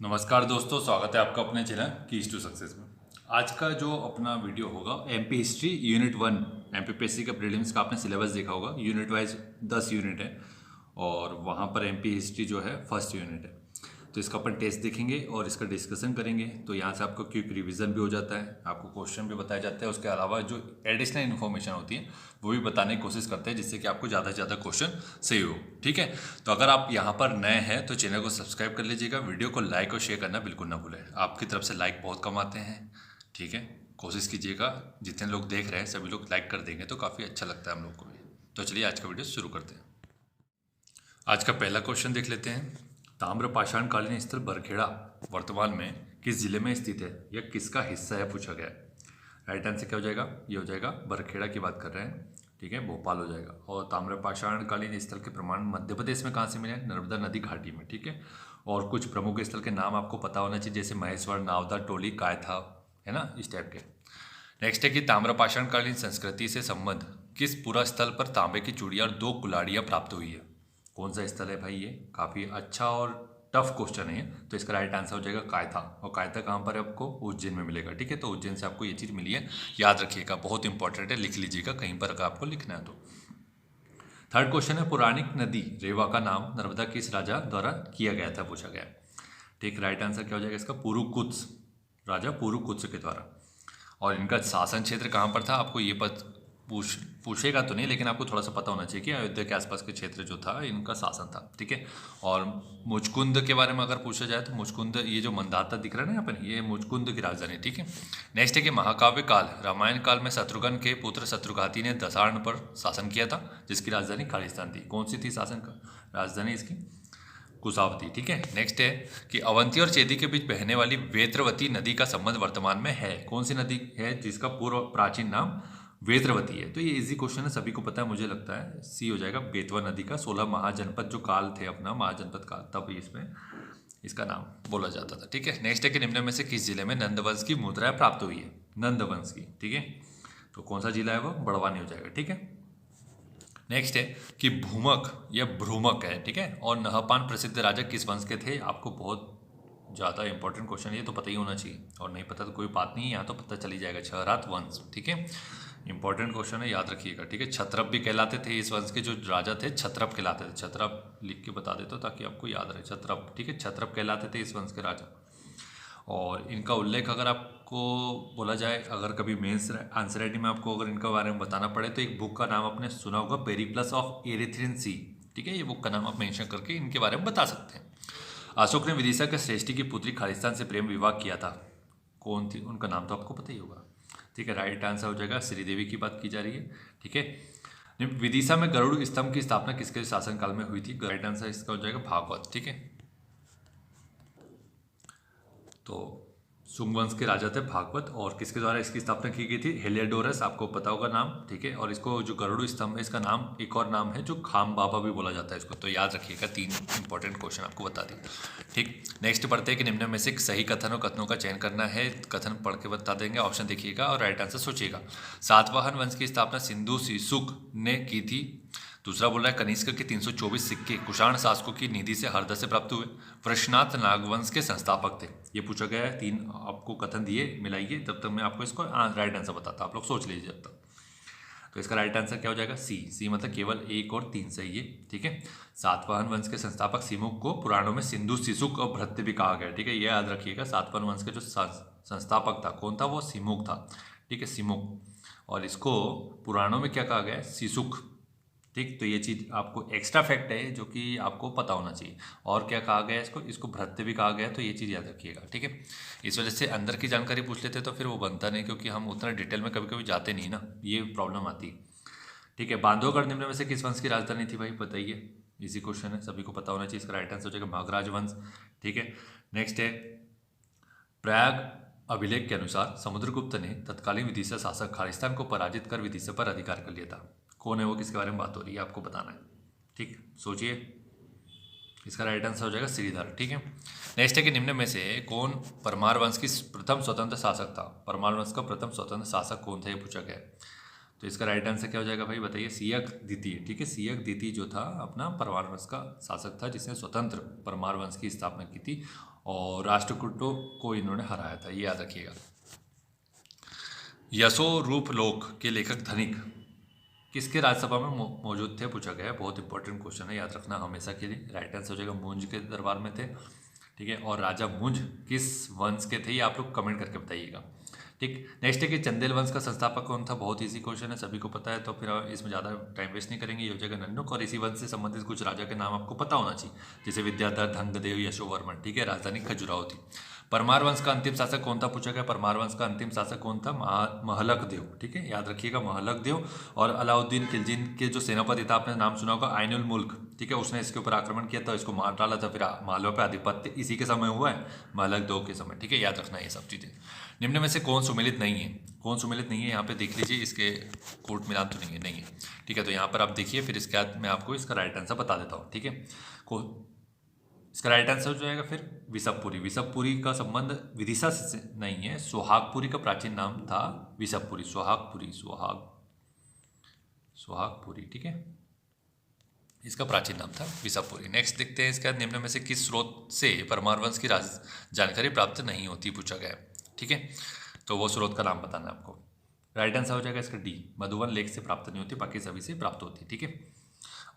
नमस्कार दोस्तों, स्वागत है आपका अपने चैनल कीज टू सक्सेस में। आज का जो अपना वीडियो होगा एमपी हिस्ट्री यूनिट 1। एमपीपीएससी का प्रीलिम्स का आपने सिलेबस देखा होगा। यूनिट वाइज 10 यूनिट है और वहाँ पर एमपी हिस्ट्री जो है फर्स्ट यूनिट है। तो इसका अपन टेस्ट देखेंगे और इसका डिस्कशन करेंगे। तो यहाँ से आपको क्विक रिवीजन भी हो जाता है, आपको क्वेश्चन भी बताया जाता है। उसके अलावा जो एडिशनल इन्फॉर्मेशन होती है वो भी बताने की कोशिश करते हैं, जिससे कि आपको ज़्यादा से ज़्यादा क्वेश्चन सही हो। ठीक है, तो अगर आप यहाँ पर नए हैं तो चैनल को सब्सक्राइब कर लीजिएगा। वीडियो को लाइक और शेयर करना बिल्कुल ना भूलें। आपकी तरफ से लाइक बहुत कम आते हैं। ठीक है, कोशिश कीजिएगा जितने लोग देख रहे हैं सभी लोग लाइक कर देंगे तो काफ़ी अच्छा लगता है हम लोग को भी। तो चलिए आज का वीडियो शुरू करते हैं। आज का पहला क्वेश्चन देख लेते हैं। ताम्रपाषाण कालीन स्थल बरखेड़ा वर्तमान में किस जिले में स्थित है? यह किसका हिस्सा है पूछा गया है। राइट आंसर क्या हो जाएगा? ये हो जाएगा बरखेड़ा की बात कर रहे हैं। ठीक है, भोपाल हो जाएगा। और ताम्रपाषाण कालीन स्थल के प्रमाण मध्य प्रदेश में कहाँ से मिले? नर्मदा नदी घाटी में। ठीक है, और कुछ प्रमुख स्थल के नाम आपको पता होना चाहिए, जैसे महेश्वर, नावदा, टोली, कायथा, है ना, इस टाइप के। नेक्स्ट है कि ताम्रपाषाण कालीन संस्कृति से संबंध किस पुरा स्थल पर तांबे की चूड़ियाँ और 2 कुल्हाड़ियाँ प्राप्त हुई है? कौन सा स्थल है भाई? ये काफ़ी अच्छा और टफ क्वेश्चन है। तो इसका राइट आंसर हो जाएगा कायथा। और कायथा कहाँ पर है? आपको उज्जैन में मिलेगा। ठीक है, तो उज्जैन से आपको ये चीज़ मिली है, याद रखिएगा, बहुत इंपॉर्टेंट है, लिख लीजिएगा कहीं पर अगर आपको लिखना है तो। थर्ड क्वेश्चन है, पौराणिक नदी रेवा का नाम नर्मदा किस राजा द्वारा किया गया था पूछा गया। ठीक, राइट आंसर क्या हो जाएगा इसका? पुरुकुत्स, राजा पुरुकुत्स के द्वारा। और इनका शासन क्षेत्र कहाँ पर था? आपको ये पूछेगा तो नहीं, लेकिन आपको थोड़ा सा पता होना चाहिए कि अयोध्या के आसपास के क्षेत्र जो था इनका शासन था। ठीक है, और मुचकुंद के बारे में अगर पूछा जाए तो मुचकुंद, ये जो मंदाता दिख रहा है ना यहाँ पर, ये मुचकुंद की राजधानी। ठीक है, नेक्स्ट है कि महाकाव्य काल रामायण काल में शत्रुघ्न के पुत्र शत्रुघाती ने दसार्ण पर शासन किया था, जिसकी राजधानी खालिस्तान थी। कौन सी थी शासन का राजधानी इसकी? कुशावती। ठीक है, नेक्स्ट है कि अवंती और चेदी के बीच बहने वाली वेत्रवती नदी का संबंध वर्तमान में है। कौन सी नदी है जिसका पूर्व प्राचीन नाम वेत्रवती है? तो ये इजी क्वेश्चन है, सभी को पता है, मुझे लगता है सी हो जाएगा, बेतवा नदी का। 16 महाजनपद जो काल थे अपना, महाजनपद काल, तब इसमें इसका नाम बोला जाता था। ठीक है, नेक्स्ट है कि निम्न में से किस जिले में नंदवंश की मुद्राएं प्राप्त हुई है? नंदवंश की। ठीक है, तो कौन सा जिला है वो? बड़वानी हो जाएगा। ठीक है, नेक्स्ट है कि भूमक या भ्रूमक है। ठीक है, और नहपान प्रसिद्ध राजा किस वंश के थे? आपको बहुत ज़्यादा इंपॉर्टेंट क्वेश्चन है, ये तो पता ही होना चाहिए, और नहीं पता तो कोई बात नहीं है, यहाँ तो पता चली जाएगा, क्षहरात वंश। ठीक है, इंपॉर्टेंट क्वेश्चन है, याद रखिएगा। ठीक है, छत्रप भी कहलाते थे इस वंश के जो राजा थे, छत्रप कहलाते थे। छत्रप लिख के बता देता हूँ ताकि आपको याद रहे, छत्रप। ठीक है, छत्रप कहलाते थे इस वंश के राजा। और इनका उल्लेख अगर आपको बोला जाए, अगर कभी मेंस आंसर राइटिंग में आपको अगर इनका बारे में बताना पड़े तो एक बुक का नाम आपने सुना होगा, पेरिप्लस ऑफ एरिथ्रियन सी। ठीक है, ये बुक का नाम आप मेंशन करके इनके बारे में बता सकते हैं। अशोक ने विदिशा के श्रेष्ठी की पुत्री खालिस्तान से प्रेम विवाह किया था। कौन थी? उनका नाम तो आपको पता ही होगा। ठीक है, राइट आंसर हो जाएगा श्रीदेवी की बात की जा रही है। ठीक है, विदिशा में गरुड़ स्तंभ की स्थापना किसके शासनकाल में हुई थी? राइट आंसर इसका हो जाएगा भागवत। ठीक है, तो शुंग वंश के राजा थे भागवत, और किसके द्वारा इसकी स्थापना की गई थी? हेलियोडोरस, आपको पता होगा नाम। ठीक है, और इसको जो गरुड़ स्तंभ है इसका नाम एक और नाम है जो खाम बाबा भी बोला जाता है इसको, तो याद रखिएगा। 3 इंपॉर्टेंट क्वेश्चन आपको बता दिए। ठीक, नेक्स्ट पढ़ते हैं कि निम्न में से सही कथन और कथनों का चयन करना है। कथन पढ़ के बता देंगे, ऑप्शन देखिएगा और राइट आंसर सोचिएगा। सातवाहन वंश की स्थापना सिंधु सिसुक ने की थी। दूसरा बोल रहा है कनिष्क के 324 सिक्के कुषाण शासकों की निधि से हरदा से प्राप्त हुए। वृषनाथ नागवंश के संस्थापक थे। ये पूछा गया है, 3 आपको कथन दिए, मिलाइए, तब तक मैं आपको इसको राइट आंसर बताता, आप लोग सोच लीजिए जब तक। तो इसका राइट आंसर क्या हो जाएगा? सी मतलब केवल 1 और 3 सही है। ठीक है, सातवाहन वंश के संस्थापक सिमुक को पुराणों में सिंधु सिसुक और भृत्य भी कहा गया। ठीक है, ये याद रखिएगा। सातवाहन वंश के जो संस्थापक था कौन था? वो सिमुक था। ठीक है, सिमुक, और इसको पुराणों में क्या कहा गया है? सिसुक। ठीक, तो ये चीज़ आपको एक्स्ट्रा फैक्ट है जो कि आपको पता होना चाहिए। और क्या कहा गया है इसको? इसको भृत्य भी कहा गया है, तो ये चीज़ याद रखिएगा। ठीक है, इस वजह से अंदर की जानकारी पूछ लेते तो फिर वो बनता नहीं, क्योंकि हम उतना डिटेल में कभी कभी जाते नहीं ना, ये प्रॉब्लम आती है। ठीक है, बांधवगढ़ निम्न में से किस वंश की राजधानी थी भाई? बताइए, इजी क्वेश्चन है, सभी को पता होना चाहिए। इसका राइट आंसर हो जाएगा मागराज वंश। ठीक है, नेक्स्ट है प्रयाग अभिलेख के अनुसार समुद्रगुप्त ने तत्कालीन विदिशा शासक खालिस्तान को पराजित कर विदिशा पर अधिकार कर लिया था। कौन है वो? किसके बारे में बात हो रही है आपको बताना है। ठीक, सोचिए, इसका राइट आंसर हो जाएगा श्रीधर। ठीक है, नेक्स्ट है कि निम्न में से कौन परमार वंश की प्रथम स्वतंत्र शासक था? परमार वंश का प्रथम स्वतंत्र शासक कौन था, ये पूछा गया। तो इसका राइट आंसर क्या हो जाएगा भाई? बताइए। सियक द्वितीय। ठीक है, सियक द्वितीय जो था अपना परमार वंश का शासक था, जिसने स्वतंत्र परमार वंश की स्थापना की थी। और राष्ट्रकूटों को इन्होंने हराया था, ये याद रखिएगा। यशो रूप लोक के लेखक धनिक किसके राज्यसभा में मौजूद थे, पूछा गया है। बहुत इंपॉर्टेंट क्वेश्चन है, याद रखना हमेशा के लिए। राइट आंसर हो जाएगा मुंज के दरबार में थे, ठीक है। और राजा मुंज किस वंश के थे, ये आप लोग कमेंट करके बताइएगा, ठीक। नेक्स्ट है कि चंदेल वंश का संस्थापक कौन था, बहुत इजी क्वेश्चन है, सभी को पता है, तो फिर इसमें ज़्यादा टाइम वेस्ट नहीं करेंगे। ये हो जाएगा नन्नुक। और इसी वंश से संबंधित कुछ राजा के नाम आपको पता होना चाहिए, जैसे विद्याधर, धंगदेव, यशोवर्मन, ठीक है। राजधानी खजुराहो थी। परमार वंश का अंतिम शासक कौन था, पूछा गया। परमार वंश का अंतिम शासक कौन था, महलक देव, ठीक है, याद रखिएगा महलक देव। और अलाउद्दीन खिलजी के जो सेनापति था, आपने नाम सुना होगा, आइनुल मुल्क, ठीक है, उसने इसके ऊपर आक्रमण किया था, इसको मार डाला था, फिर मालवा पे आधिपत्य इसी के समय हुआ है, महलक देव के समय, ठीक है, याद रखना ये सब चीज़ें। निम्न में से कौन सुमेलित नहीं है, कौन सुमेलित नहीं है, यहाँ पे देख लीजिए, इसके कोट मिलान तो नहीं है, ठीक है। तो यहाँ पर आप देखिए, फिर इसके बाद मैं आपको इसका राइट आंसर बता देता हूँ, ठीक है। इसका राइट आंसर हो जाएगा फिर विशपपुरी। विशपपुरी का संबंध विदिशा से नहीं है, सोहागपुरी का प्राचीन नाम था विशपपुरी, सोहागपुरी, ठीक है, इसका प्राचीन नाम था विशपपुरी। नेक्स्ट देखते हैं, इसके बाद निम्न में से किस स्रोत से परमार वंश की जानकारी प्राप्त नहीं होती, पूछा गया है, ठीक है। तो वो स्रोत का नाम बताना है आपको। राइट आंसर हो जाएगा इसका डी, मधुबन लेख से प्राप्त नहीं होती, बाकी सभी से प्राप्त होती है, ठीक है।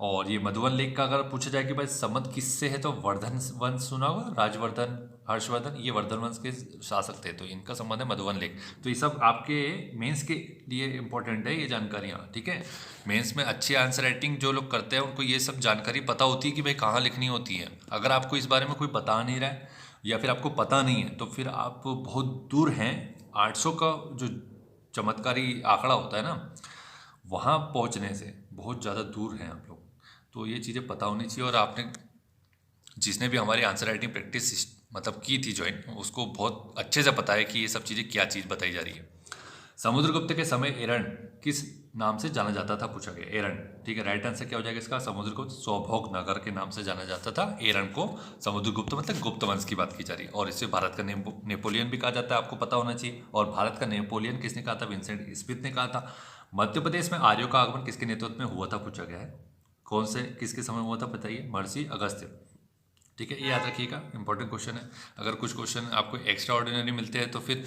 और ये मधुबन लेख का अगर पूछा जाए कि भाई संबंध किससे है, तो वर्धन वंश सुना होगा, राजवर्धन, हर्षवर्धन, ये वर्धन वंश के शासक थे, तो इनका संबंध है मधुबन लेख। तो ये सब आपके मेंस के लिए इंपॉर्टेंट है ये जानकारियाँ, ठीक है। मेंस में अच्छी आंसर राइटिंग जो लोग करते हैं उनको ये सब जानकारी पता होती है कि भाई कहाँ लिखनी होती है। अगर आपको इस बारे में कोई बता नहीं रहा है या फिर आपको पता नहीं है, तो फिर आप बहुत दूर हैं। 800 का जो चमत्कारी आंकड़ा होता है ना, वहाँ पहुँचने से बहुत ज़्यादा दूर हैं आप लोग। तो ये चीज़ें पता होनी चाहिए। और आपने जिसने भी हमारी आंसर राइटिंग प्रैक्टिस मतलब की थी ज्वाइन, उसको बहुत अच्छे से पता है कि ये सब चीज़ें क्या चीज़ बताई जा रही है। समुद्रगुप्त के समय एरन किस नाम से जाना जाता था, पूछा गया, एरन, ठीक है। राइट आंसर क्या हो जाएगा इसका, समुद्रगुप्त सौभोग नगर के नाम से जाना जाता था एरन को। समुद्रगुप्त मतलब गुप्त वंश की बात की जा रही है। और इससे भारत का नेपोलियन भी कहा जाता है, आपको पता होना चाहिए। और भारत का नेपोलियन किसने कहा था, विंसेंट स्मिथ ने कहा था। मध्य प्रदेश में आर्यों का आगमन किसके नेतृत्व में हुआ था, पूछा गया है। कौन से किसके समय हुआ था बताइए, महर्षि अगस्त्य, ठीक है, ये याद रखिएगा, इंपॉर्टेंट क्वेश्चन है। अगर कुछ क्वेश्चन आपको एक्स्ट्रा ऑर्डिनरी मिलते हैं तो फिर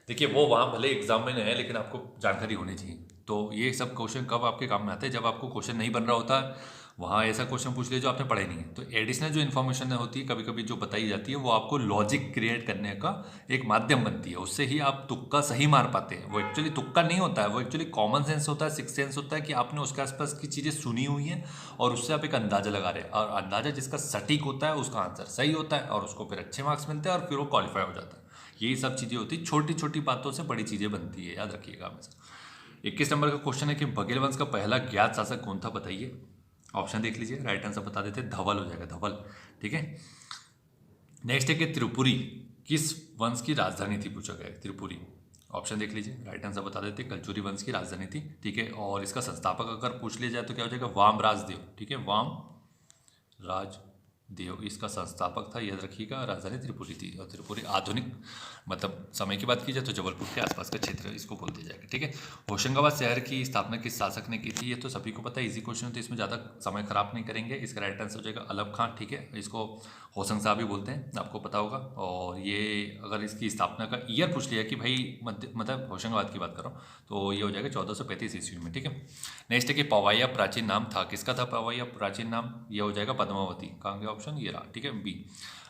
देखिए वो वहाँ भले एग्जाम में नहीं है, लेकिन आपको जानकारी होनी चाहिए। तो ये सब क्वेश्चन कब आपके काम में आते हैं, जब आपको क्वेश्चन नहीं बन रहा होता है, वहाँ ऐसा क्वेश्चन पूछ लीजिए जो आपने पढ़ा ही नहीं है। तो एडिशनल जो इन्फॉर्मेशन होती है कभी कभी जो बताई जाती है, वो आपको लॉजिक क्रिएट करने का एक माध्यम बनती है, उससे ही आप तुक्का सही मार पाते हैं। वो एक्चुअली तुक्का नहीं होता है, वो एक्चुअली कॉमन सेंस होता है, सिक्स सेंस होता है कि आपने उसके आसपास की चीज़ें सुनी हुई हैं और उससे आप एक अंदाजा लगा रहे हैं, और अंदाजा जिसका सटीक होता है उसका आंसर सही होता है, और उसको फिर अच्छे मार्क्स मिलते हैं और फिर वो क्वालिफाई हो जाता है। यही सब चीज़ें होती है, छोटी छोटी बातों से बड़ी चीज़ें बनती है, याद रखिएगा हमेशा। 21 नंबर का क्वेश्चन है कि बघेल वंश का पहला ज्ञात शासक कौन था, बताइए। ऑप्शन देख लीजिए, राइट आंसर बता देते, धवल हो जाएगा, धवल, ठीक है। नेक्स्ट है कि त्रिपुरी किस वंश की राजधानी थी, पूछा गया, त्रिपुरी। ऑप्शन देख लीजिए, राइट आंसर बता देते, कलचुरी वंश की राजधानी थी, ठीक है। और इसका संस्थापक अगर पूछ लिया जाए तो क्या हो जाएगा, वाम राजदेव, ठीक है, वाम राजदेव इसका संस्थापक था, याद रखिएगा। राजधानी त्रिपुरी थी, और त्रिपुरी आधुनिक मतलब समय की बात की जाए तो जबलपुर के आसपास का क्षेत्र इसको बोल दिया जाएगा, ठीक है। होशंगाबाद शहर की स्थापना किस शासक ने की थी, ये तो सभी को पता है, इजी क्वेश्चन है, तो इसमें ज़्यादा समय खराब नहीं करेंगे। इसका राइट आंसर हो जाएगा अलब खां, ठीक है, इसको होशंग साहब भी बोलते हैं, आपको पता होगा। और ये अगर इसकी स्थापना का ईयर पूछ लिया कि भाई मतलब होशंगाबाद की बात करो, तो ये हो जाएगा 1435 ईस्वी में, ठीक है। नेक्स्ट है कि पवैया प्राचीन नाम था, किसका था पवैया प्राचीन नाम, ये हो जाएगा पद्मावती, कहाँ गया ऑप्शन, ये रहा, ठीक है, बी।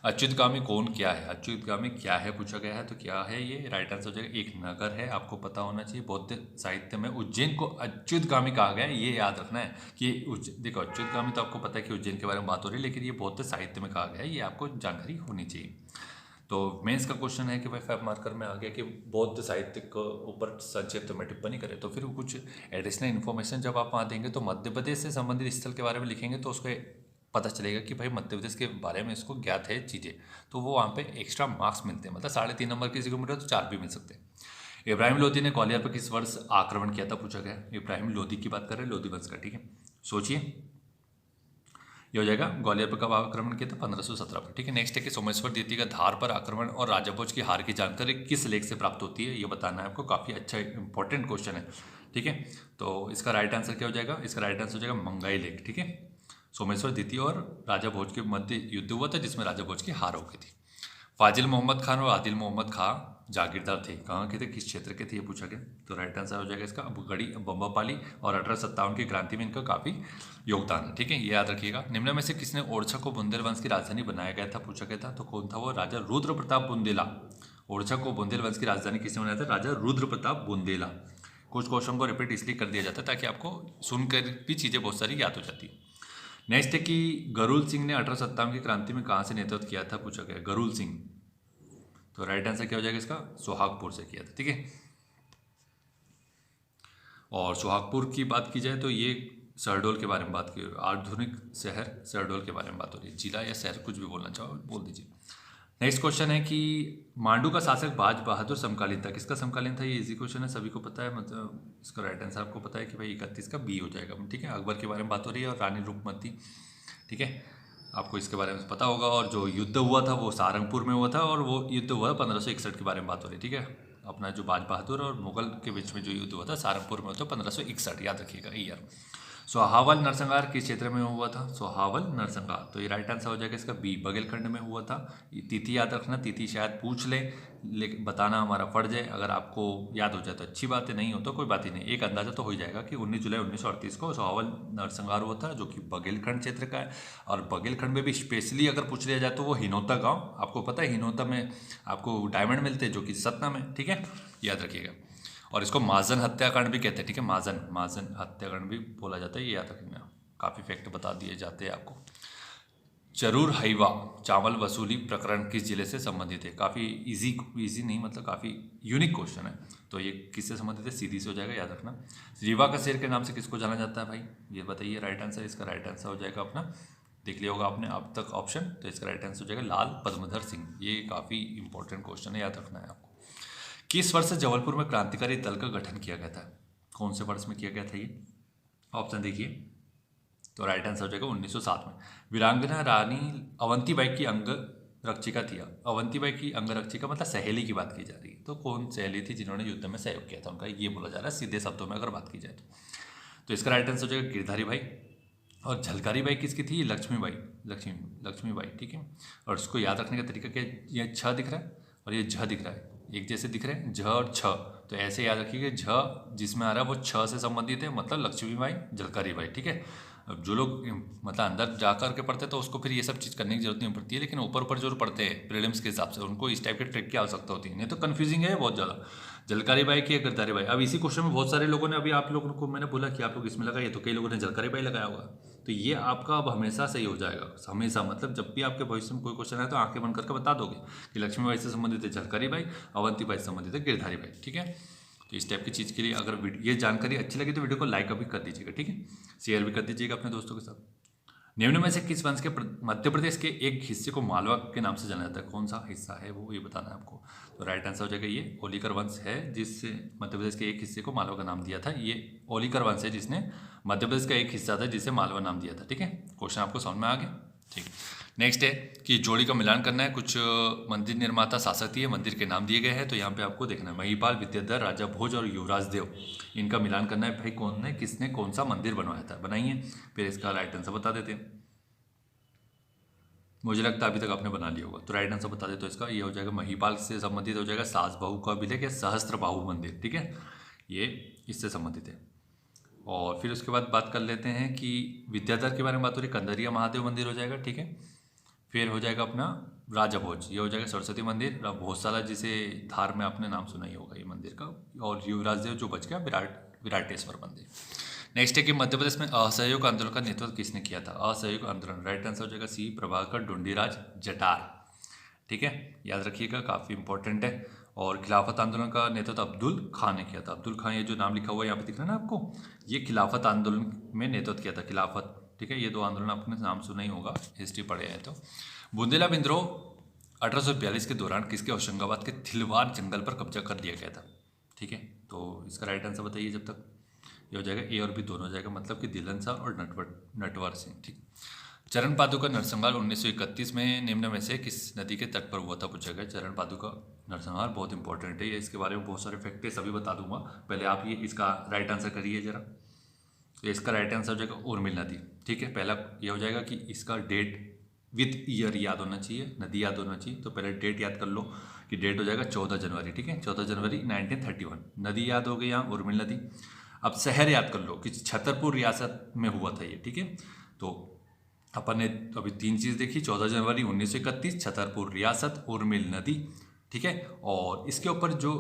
अच्युतगामी कौन क्या है, अच्युतगामी क्या है पूछा गया है, तो क्या है ये, राइट आंसर हो जाएगा एक नगर है, आपको पता होना चाहिए। बौद्ध साहित्य में उज्जैन को अच्युतगामी कहा गया है, ये याद रखना है कि देखो अच्युतगामी तो आपको पता है कि उज्जैन के बारे में बात हो रही है, लेकिन ये बौद्ध साहित्य में कहा गया है, ये आपको जानकारी होनी चाहिए। तो मेंस का क्वेश्चन है कि भाई 5 मार्कर में आ गया कि बौद्ध साहित्य के ऊपर संक्षिप्त में टिप्पणी करें, तो फिर कुछ एडिशनल इन्फॉर्मेशन जब आप वहाँ देंगे तो मध्य प्रदेश से संबंधित स्थल के बारे में लिखेंगे तो उसको पता चलेगा कि भाई मध्य प्रदेश के बारे में इसको ज्ञात है चीज़ें, तो वो वहाँ पे एक्स्ट्रा मार्क्स मिलते हैं, मतलब 3.5 नंबर किसी को मिले तो 4 भी मिल सकते हैं। इब्राहिम लोदी ने ग्वालियर पर किस वर्ष आक्रमण किया था, पूछा गया। इब्राहिम लोदी की बात कर रहे हैं, लोदी वंश का, ठीक है, सोचिए, ये हो जाएगा ग्वालियर पर कब आक्रमण किया था, 1517 पर, ठीक है। नेक्स्ट है कि सोमेश्वर द्वितीय का धार पर आक्रमण और राजा भोज की हार की जानकारी किस लेख से प्राप्त होती है, ये बताना है आपको, काफ़ी अच्छा इंपॉर्टेंट क्वेश्चन है, ठीक है। तो इसका राइट आंसर क्या हो जाएगा, इसका राइट आंसर हो जाएगा मंगाई लेख, ठीक है। सोमेश्वर द्वितीय और राजा भोज के मध्य युद्ध हुआ था जिसमें राजा भोज की हार हो गई थी। फाजिल मोहम्मद खान और आदिल मोहम्मद खां जागीरदार थे, कहाँ के थे, किस क्षेत्र के थे, ये पूछा गया। तो राइट आंसर हो जाएगा इसका अबुगड़ी बम्बापाली, और 1857 की क्रांति में इनका काफ़ी योगदान है। ठीक है, ये याद रखिएगा। निम्न में से किसने ओरछा को बुंदेल वंश की राजधानी बनाया गया था, पूछा गया था। तो कौन था वो, राजा रुद्र प्रताप बुंदेला। ओरछा को बुंदेल वंश की राजधानी किसने बनाया था, राजा रुद्र प्रताप बुंदेला। कुछ क्वेश्चन को रिपीट इसलिए कर दिया जाता है ताकि आपको सुनकर भी चीज़ें बहुत सारी याद हो जाती है। नेक्स्ट है कि गरुल सिंह ने 1857 की क्रांति में कहाँ से नेतृत्व किया था, पूछा गया। गरुल सिंह, तो राइट आंसर क्या हो जाएगा इसका, सोहागपुर से किया था। ठीक है, और सोहागपुर की बात की जाए तो ये शहडोल के बारे में बात की, आधुनिक शहर शहडोल के बारे में बात हो रही है। जिला या शहर कुछ भी बोलना चाहो बोल दीजिए। नेक्स्ट क्वेश्चन है कि मांडू का शासक बाज बहादुर समकालीन था, किसका समकालीन था, ये इजी क्वेश्चन है, सभी को पता है। मतलब इसका राइट आंसर आपको पता है कि भाई 31 का बी हो जाएगा। ठीक है, अकबर के बारे में बात हो रही है और रानी रूपमती। ठीक है, आपको इसके बारे में पता होगा। और जो युद्ध हुआ था वो सारंगपुर में हुआ था, और वो युद्ध हुआ 1561 के बारे में बात हो रही है। ठीक है, अपना जो बाज बहादुर और मुगल के बीच में जो युद्ध हुआ था सारंगपुर में हुआ था 1561, याद रखिएगा ईयर। सोहावल नरसंहार किस क्षेत्र में हुआ था, सोहावल नरसंहार, तो ये राइट आंसर हो जाएगा इसका बी, बघेलखंड में हुआ था। ये तिथि याद रखना, तिथि शायद पूछ ले, लेकिन बताना हमारा फर्ज है। अगर आपको याद हो जाए तो अच्छी बात है, नहीं हो तो कोई बात ही नहीं, एक अंदाजा तो हो ही जाएगा कि 19 जुलाई 1938 को सोहावल नरसंहार हुआ था, जो कि बघेलखंड क्षेत्र का है। और बघेलखंड में भी स्पेशली अगर पूछ लिया जाए तो वो हिनौता गाँव, आपको पता है हिनौता में आपको डायमंड मिलते हैं, जो कि सतना में। ठीक है, याद रखिएगा। और इसको महाजन हत्याकांड भी कहते हैं। ठीक है, महाजन हत्याकांड भी बोला जाता है, ये याद रखना। काफ़ी फैक्ट बता दिए जाते हैं आपको। चरूर हाइवा चावल वसूली प्रकरण किस जिले से संबंधित है, काफ़ी इजी नहीं, मतलब काफ़ी यूनिक क्वेश्चन है। तो ये किससे संबंधित है, सीधी से हो जाएगा, याद रखना। रीवा का शेर के नाम से किसको जाना जाता है भाई, ये बताइए। राइट आंसर, इसका राइट आंसर हो जाएगा अपना, देख लिया होगा आपने अब तक ऑप्शन, तो इसका राइट आंसर हो जाएगा लाल पद्मधर सिंह। ये काफ़ी इंपॉर्टेंट क्वेश्चन है, याद रखना है आपको। किस वर्ष जबलपुर में क्रांतिकारी दल का गठन किया गया था, कौन से वर्ष में किया गया था ये, ऑप्शन देखिए। तो राइट आंसर हो जाएगा 1907 में। वीरांगना रानी अवंतीबाई की अंग रक्षिका थी। अवंतीबाई की अंग रक्षिका मतलब सहेली की बात की जा रही है, तो कौन सहेली थी जिन्होंने युद्ध में सहयोग किया था, उनका ये बोला जा रहा है सीधे शब्दों में अगर बात की जाए तो इसका राइट आंसर हो जाएगा गिरधारी बाई। और झलकारी बाई किसकी थी, लक्ष्मीबाई। ठीक है, और उसको याद रखने का तरीका क्या, ये छ दिख रहा है और ये झ दिख रहा है, एक जैसे दिख रहे हैं, झ और छ, तो ऐसे याद रखिए झ जिसमें आ रहा है वो छ से संबंधित है, मतलब लक्ष्मीबाई झलकारी बाई। ठीक है, अब जो लोग मतलब अंदर जा कर के पढ़ते हैं तो उसको फिर ये सब चीज़ करने की जरूरत नहीं पड़ती है, लेकिन ऊपर ऊपर जो पढ़ते हैं प्रीलिम्स के हिसाब से उनको इस टाइप के ट्रिक की आवश्यकता होती है, नहीं तो कन्फ्यूजिंग है बहुत ज़्यादा। झलकारी बाई की गिरधारी बाई, अब इसी क्वेश्चन में बहुत सारे लोगों ने, अभी आप लोगों को मैंने बोला कि आप लोग इसमें लगाइए, तो कई लोगों ने झलकारी बाई लगाया होगा, तो ये आपका अब हमेशा सही हो जाएगा, हमेशा। मतलब जब भी आपके भविष्य में कोई क्वेश्चन आए तो आंखें बंद करके बता दोगे कि लक्ष्मीबाई से संबंधित है झलकारी बाई, अवंतीबाई से संबंधित है गिरधारी बाई। ठीक है, तो इस टाइप की चीज़ के लिए अगर ये जानकारी अच्छी लगी तो वीडियो को लाइक भी कर दीजिएगा। ठीक है, शेयर भी कर दीजिएगा अपने दोस्तों के साथ। निम्न में से किस वंश के मध्य प्रदेश के एक हिस्से को मालवा के नाम से जाना जाता है, कौन सा हिस्सा है वो, ये बताना है आपको। तो राइट आंसर हो जाएगा ये ओलिकर वंश है, जिससे मध्य प्रदेश के एक हिस्से को मालवा का नाम दिया था। ये ओलिकर वंश है जिसने मध्य प्रदेश का एक हिस्सा था जिसे मालवा नाम दिया था। ठीक है, क्वेश्चन आपको समझ में आ गया। ठीक, नेक्स्ट है कि जोड़ी का मिलान करना है। कुछ मंदिर निर्माता शासक थी, मंदिर के नाम दिए गए हैं, तो यहाँ पे आपको देखना है महिपाल, विद्याधर, राजा भोज और युवराज देव, इनका मिलान करना है। भाई कौन ने किसने कौन सा मंदिर बनवाया था, बनाइए, फिर इसका राइट आंसर बता देते हैं। मुझे लगता है अभी तक आपने बना लिया होगा, तो राइट आंसर बता दे तो इसका ये हो जाएगा महिपाल से संबंधित हो जाएगा सास बहू का अभिलेख या सहस्त्र बाहु मंदिर। ठीक है, ये इससे संबंधित है। और फिर उसके बाद बात कर लेते हैं कि विद्याधर के बारे में बात हो रही, कंदरिया महादेव मंदिर हो जाएगा। ठीक है, फिर हो जाएगा अपना राजा भोज, ये हो जाएगा सरस्वती मंदिर, भोजशाला जिसे धार में आपने नाम सुना ही होगा ये मंदिर का, और युवराज देव जो बच गया विराटेश्वर मंदिर। नेक्स्ट है कि मध्य प्रदेश में असहयोग आंदोलन का नेतृत्व किसने किया था, असहयोग आंदोलन, राइट आंसर हो जाएगा सी प्रभाकर ढूंढीराज जटार। ठीक है, याद रखिएगा, काफ़ी इंपॉर्टेंट है। और खिलाफत आंदोलन का नेतृत्व अब्दुल खान ने किया था। अब्दुल खान, ये जो नाम लिखा हुआ है यहाँ पे दिख रहा है ना आपको, ये खिलाफत आंदोलन में नेतृत्व किया था, खिलाफत। ठीक है, ये दो आंदोलन आपने नाम सुना ही होगा, हिस्ट्री पढ़े हैं तो। बुंदेला विद्रोह 1842 के दौरान किसके होशंगाबाद के थिलवार जंगल पर कब्जा कर लिया गया था। ठीक है, तो इसका राइट आंसर बताइए जब तक। ये हो जाएगा ए और बी दोनों हो जाएगा, मतलब कि दिलन शाह और नटवर सिंह। ठीक, चरण पादुका नरसंहार 1931 में निम्न में से किस नदी के तट पर हुआ था, पूछा गया। चरण पादुका नरसंहार बहुत इंपॉर्टेंट है, ये इसके बारे में बहुत सारे फैक्ट है, सभी बता दूंगा, पहले आप ये इसका राइट आंसर करिए जरा। तो इसका राइट आंसर हो जाएगा उर्मिल नदी। ठीक है, पहला ये हो जाएगा कि इसका डेट विथ ईयर याद होना चाहिए, नदी याद होना चाहिए। तो पहले डेट याद कर लो कि डेट हो जाएगा 14 जनवरी, ठीक है, 14 जनवरी 1931। नदी याद हो गई यहाँ, उर्मिल नदी। अब शहर याद कर लो कि छतरपुर रियासत में हुआ था ये, ठीक है। तो अपन ने अभी 3 चीज़ देखी, 14 जनवरी 1931, छतरपुर रियासत, उर्मिल नदी, ठीक है। और इसके ऊपर जो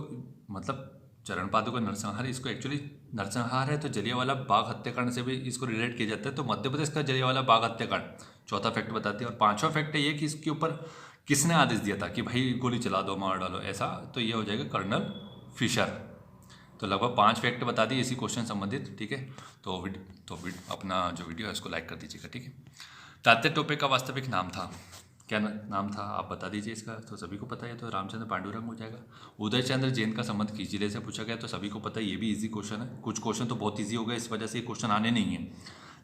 मतलब चरण पादुका नरसंहार, इसको एक्चुअली नरसंहार है तो जलियांवाला बाग हत्याकांड से भी इसको रिलेट किया जाता है। तो मध्य प्रदेश का जलियांवाला बाग हत्याकांड, चौथा फैक्ट बताते हैं। और पांचवा फैक्ट है ये कि इसके ऊपर किसने आदेश दिया था कि भाई गोली चला दो, मार डालो ऐसा, तो ये हो जाएगा कर्नल फिशर। तो लगभग 5 फैक्ट बता दिए इसी क्वेश्चन संबंधित, ठीक है। तो अपना जो वीडियो है उसको लाइक कर दीजिएगा, ठीक है। तात्या टोपे का वास्तविक नाम था, क्या नाम था आप बता दीजिए इसका, तो सभी को पता है। तो रामचंद्र पांडुरंग हो जाएगा। उदय चंद्र जैन का संबंध किस जिले से पूछा गया, तो सभी को पता है, ये भी इजी क्वेश्चन है। कुछ क्वेश्चन तो बहुत इजी हो गए, इस वजह से ये क्वेश्चन आने नहीं है,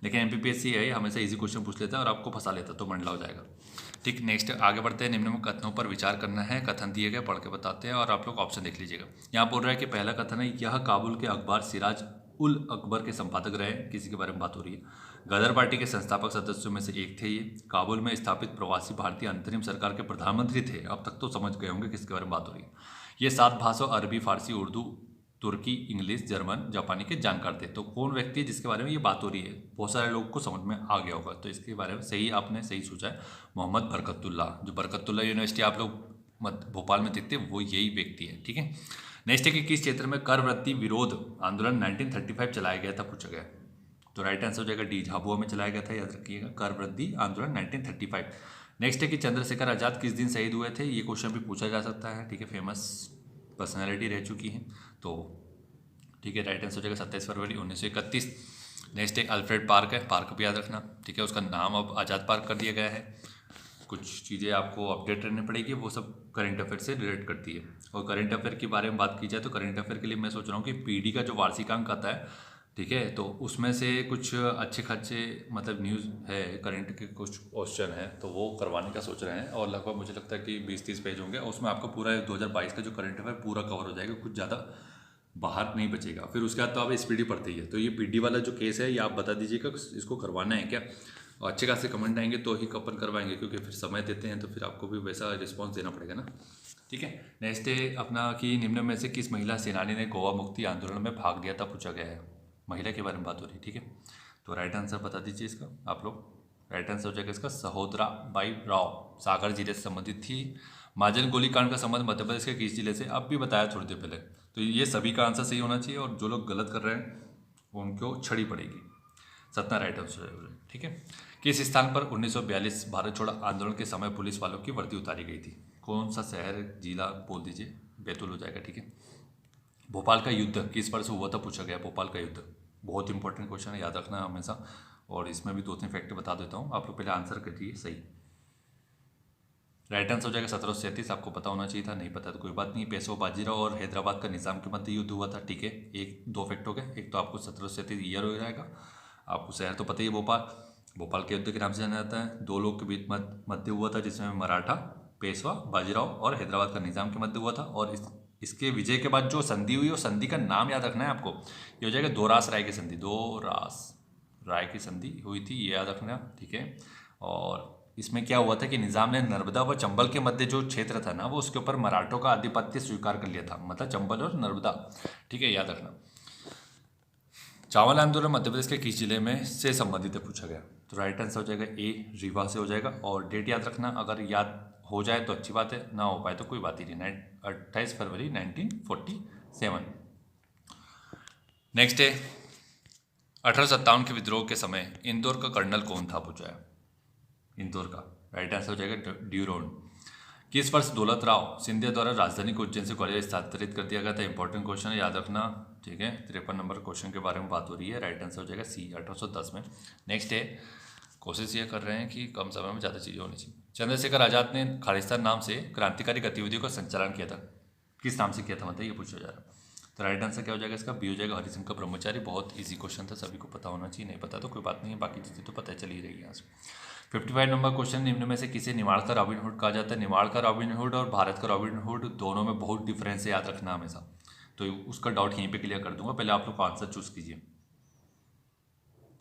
लेकिन एमपीपीएससी है हमेशा इजी क्वेश्चन पूछ लेता है और आपको फंसा लेता है, तो मंडला हो जाएगा, ठीक। नेक्स्ट आगे बढ़ते हैं। निम्न में कथनों पर विचार करना है। कथन दिए गए, पढ़ के बताते हैं और आप लोग ऑप्शन देख लीजिएगा। यहाँ बोल रहा है कि पहला कथन है, यह काबुल के अखबार सिराज उल अकबर के संपादक रहे, किसी के बारे में बात हो रही है। गदर पार्टी के संस्थापक सदस्यों में से एक थे ये। काबुल में स्थापित प्रवासी भारतीय अंतरिम सरकार के प्रधानमंत्री थे। अब तक तो समझ गए होंगे किसके बारे में बात हो रही है। ये 7 भाषाओं अरबी, फारसी, उर्दू, तुर्की, इंग्लिश, जर्मन, जापानी के जानकार थे। तो कौन व्यक्ति है जिसके बारे में ये बात हो रही है, बहुत सारे लोगों को समझ में आ गया होगा। तो इसके बारे में सही आपने सही सोचा है, मोहम्मद बरकतुल्ला। जो बरकतुल्ला यूनिवर्सिटी आप लोग भोपाल में देखते हैं वो यही व्यक्ति है, ठीक है। नेक्स्ट है कि किस क्षेत्र में कर वृद्धि विरोध आंदोलन 1935 चलाया गया था, पूछा गया। तो राइट आंसर हो जाएगा डी, झाबुआ में चलाया गया था, याद रखिएगा, कर वृद्धि आंदोलन 1935। नेक्स्ट है कि चंद्रशेखर आजाद किस दिन शहीद हुए थे, ये क्वेश्चन भी पूछा जा सकता है, ठीक है। फेमस पर्सनैलिटी रह चुकी है, तो ठीक है, राइट आंसर हो जाएगा 27 फरवरी 1931। नेक्स्ट एक अल्फ्रेड पार्क है, पार्क भी याद रखना, ठीक है। उसका नाम अब आज़ाद पार्क कर दिया गया है। कुछ चीज़ें आपको अपडेट रहनी पड़ेगी, वो सब करंट अफेयर से रिलेट करती है। और करंट अफेयर के बारे में बात की जाए तो करंट अफेयर के लिए मैं सोच रहा हूँ कि पीडी का जो वार्षिकांक आता है, ठीक है, तो उसमें से कुछ अच्छे खासे मतलब न्यूज़ है, करंट के कुछ क्वेश्चन है, तो वो करवाने का सोच रहे हैं। और लगभग मुझे लगता है कि 20-30 पेज होंगे, उसमें आपको पूरा 2022 का जो करंट अफेयर पूरा कवर हो जाएगा, कुछ ज़्यादा बाहर नहीं बचेगा। फिर उसके बाद तो आप एसपीडी पढ़ते ही है, तो ये पीडी वाला जो केस है ये आप बता दीजिएगा इसको करवाना है क्या। और अच्छे खासे कमेंट आएंगे तो ही अपन करवाएंगे, क्योंकि फिर समय देते हैं तो फिर आपको भी वैसा रिस्पांस देना पड़ेगा ना, ठीक है। नेक्स्ट है अपना कि निम्न में से किस महिला सेनानी ने गोवा मुक्ति आंदोलन में भाग लिया था, पूछा गया है। महिला के बारे में बात हो रही है, ठीक है। तो राइट आंसर बता दीजिए इसका आप लोग। राइट आंसर हो जाएगा इसका सहोदरा बाई राव, सागर जिले से संबंधित थी। महाजन गोलीकांड का संबंध मध्य प्रदेश के किस जिले से, अब भी बताया थोड़ी देर पहले। तो ये सभी का आंसर सही होना चाहिए, और जो लोग गलत कर रहे हैं उनको छड़ी पड़ेगी। सतना राइट आंसर, ठीक है। किस स्थान पर 1942 भारत छोड़ो आंदोलन के समय पुलिस वालों की वर्दी उतारी गई थी, कौन सा शहर जिला बोल दीजिए, बैतूल हो जाएगा, ठीक है। भोपाल का युद्ध किस वर्ष हुआ था, पूछा गया। भोपाल का युद्ध बहुत इंपॉर्टेंट क्वेश्चन है, याद रखना हमेशा। और इसमें भी 2-3 फैक्ट बता देता हूँ, आप लोग पहले आंसर करिए सही। राइट आंसर हो जाएगा 1737, आपको पता होना चाहिए था, नहीं पता तो कोई बात नहीं। पेशवा बाजीराव और हैदराबाद का निज़ाम के मध्य युद्ध हुआ था, ठीक है। 1-2 फैक्ट हो गए, एक तो आपको 1737 ईयर हो जाएगा, आपको शहर तो पता ही है भोपाल, भोपाल के युद्ध के नाम से जाना जाता है। 2 लोग के बीच मध्य हुआ था, जिसमें मराठा पेशवा बाजीराव और हैदराबाद का निज़ाम के मध्य हुआ था। और इसके विजय के बाद जो संधि हुई, और संधि का नाम याद रखना है आपको, ये हो जाएगा दोरास राय की संधि, दोरास राय की संधि हुई थी, ये याद रखना, ठीक है। और इसमें क्या हुआ था कि निज़ाम ने नर्मदा व चंबल के मध्य जो क्षेत्र था ना, वो उसके ऊपर मराठों का आधिपत्य स्वीकार कर लिया था, मतलब चंबल और नर्मदा, ठीक है, याद रखना। चावल आंदोलन मध्य प्रदेश के किस जिले में से संबंधित है, पूछा गया। तो राइट आंसर हो जाएगा ए, रीवा से हो जाएगा। और डेट याद रखना, अगर याद हो जाए तो अच्छी बात है, ना हो पाए तो कोई बात ही नहीं। 28 फरवरी 1947। नेक्स्ट है 1857 के विद्रोह के समय इंदौर का कर्नल कौन था, पूछा है। इंदौर का राइट आंसर हो जाएगा ड्यूरोन। किस वर्ष दौलत राव सिंधिया द्वारा राजधानी को उज्जैन से ग्वालियर स्थानांतरित कर दिया गया था, इंपॉर्टेंट क्वेश्चन है, याद रखना, ठीक है। 53 नंबर क्वेश्चन के बारे में बात हो रही है, राइट आंसर हो जाएगा सी, 1810 में। नेक्स्ट है, कोशिश ये कर रहे हैं कि कम समय में ज़्यादा चीज़ें होनी चाहिए। चंद्रशेखर आजाद ने खालिस्तान नाम से क्रांतिकारी गतिविधियों का संचालन किया था, किस नाम से किया था, मतलब ये पूछा जा रहा है। तो राइट आंसर क्या हो जाएगा इसका, बी हो जाएगा, हरिशंकर ब्रह्मचारी। बहुत इजी क्वेश्चन था, सभी को पता होना चाहिए, नहीं पता तो कोई बात नहीं है, बाकी चीज़ें तो पता चल ही रही है यहाँ से। 55 नंबर क्वेश्चन, निम्न में से किसे निमाड़ का रॉबिनहुड कहा जाता है। निमाड़ का रॉबिनहुड और भारत का रॉबिनहुड दोनों में बहुत डिफरेंस है, याद रखना हमेशा, तो उसका डाउट यहीं पे क्लियर कर दूंगा। पहले आप लोग आंसर चूज कीजिए।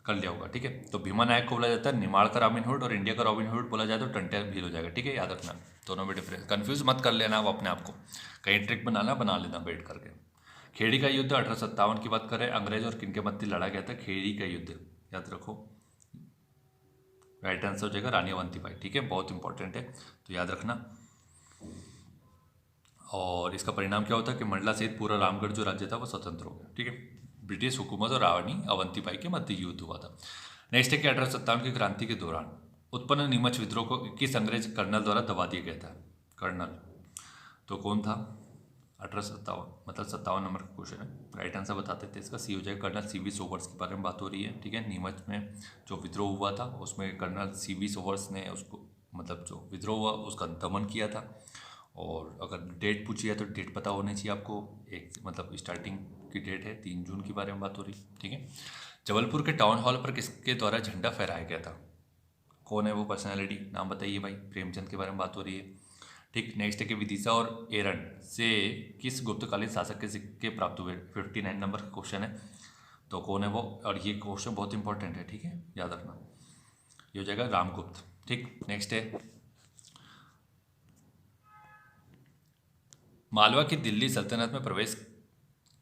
कर लिया होगा, ठीक है। तो भीमा नायक को बोला जाता है निमाड़ का रॉबिन हुड, और इंडिया का रॉबिन हुड बोला जाए तो टंटे भील हो जाएगा, ठीक है। याद रखना दोनों में डिफरेंस, कंफ्यूज मत कर लेना आप अपने आप को, कहीं ट्रिक बनाना बना लेना बैठ करके। खेड़ी का युद्ध 1857 की बात करें, अंग्रेज और किनके मध्य लड़ा गया था, खेड़ी का युद्ध, याद रखो। राइट आंसर हो जाएगा रानी अवंतीबाई, ठीक है, बहुत इंपॉर्टेंट है तो याद रखना। और इसका परिणाम क्या होता है कि मंडला सहित पूरा रामगढ़ जो राज्य था वो स्वतंत्र हो गया, ठीक है। ब्रिटिश हुकूमत और रानी अवंतीबाई के मध्य युद्ध हुआ था। नेक्स्ट है कि 1857 की क्रांति के दौरान उत्पन्न नीमच विद्रोह को किस अंग्रेज कर्नल द्वारा दबा दिया गया था, कर्नल, तो कौन था। 1857 मतलब 57 नंबर का क्वेश्चन है, राइट आंसर बताते थे इसका सी हो जाएगा कर्नल सी वी सोवर्स के बारे में बात हो रही है, ठीक है। नीमच में जो विद्रोह हुआ था उसमें कर्नल सी वी सोवर्स ने उसको मतलब जो विद्रोह हुआ उसका दमन किया था। और अगर डेट पूछी है तो डेट पता होनी चाहिए आपको, एक मतलब स्टार्टिंग की डेट है 3 जून के बारे में बात हो रही, ठीक है। जबलपुर के टाउन हॉल पर किसके द्वारा झंडा फहराया गया था, कौन है वो पर्सनैलिटी, नाम बताइए भाई। प्रेमचंद के बारे में बात हो रही है, ठीक। नेक्स्ट है कि विदिशा और एरन से किस गुप्तकालीन शासक के सिक्के प्राप्त हुए, 59 नंबर का क्वेश्चन है, तो कौन है वो। और ये क्वेश्चन बहुत इंपॉर्टेंट है, ठीक है, याद रखना, ये हो जाएगा रामगुप्त, ठीक। नेक्स्ट है मालवा की दिल्ली सल्तनत में प्रवेश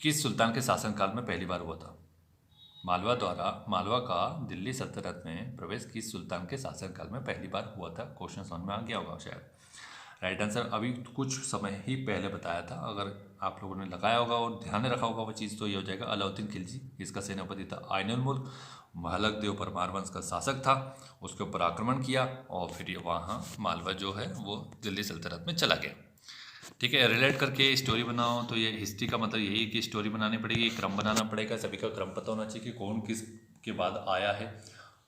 किस सुल्तान के शासनकाल में पहली बार हुआ था। मालवा का दिल्ली सल्तनत में प्रवेश किस सुल्तान के शासनकाल में पहली बार हुआ था, क्वेश्चन समझ में आ गया होगा शायद। राइट आंसर अभी कुछ समय ही पहले बताया था, अगर आप लोगों ने लगाया होगा और ध्यान में रखा होगा वो चीज़ तो ये हो जाएगा अलाउद्दीन खिलजी, इसका सेनापति था आइनुल मुल्क, महलक देव परमार वंश का शासक था, उसके ऊपर आक्रमण किया और फिर ये वहाँ मालवा जो है वो दिल्ली सल्तनत में चला गया, ठीक है। रिलेट करके स्टोरी बनाओ, तो ये हिस्ट्री का मतलब यही कि स्टोरी बनानी पड़ेगी, क्रम बनाना पड़ेगा, सभी का क्रम पता होना चाहिए कि कौन किस के बाद आया है,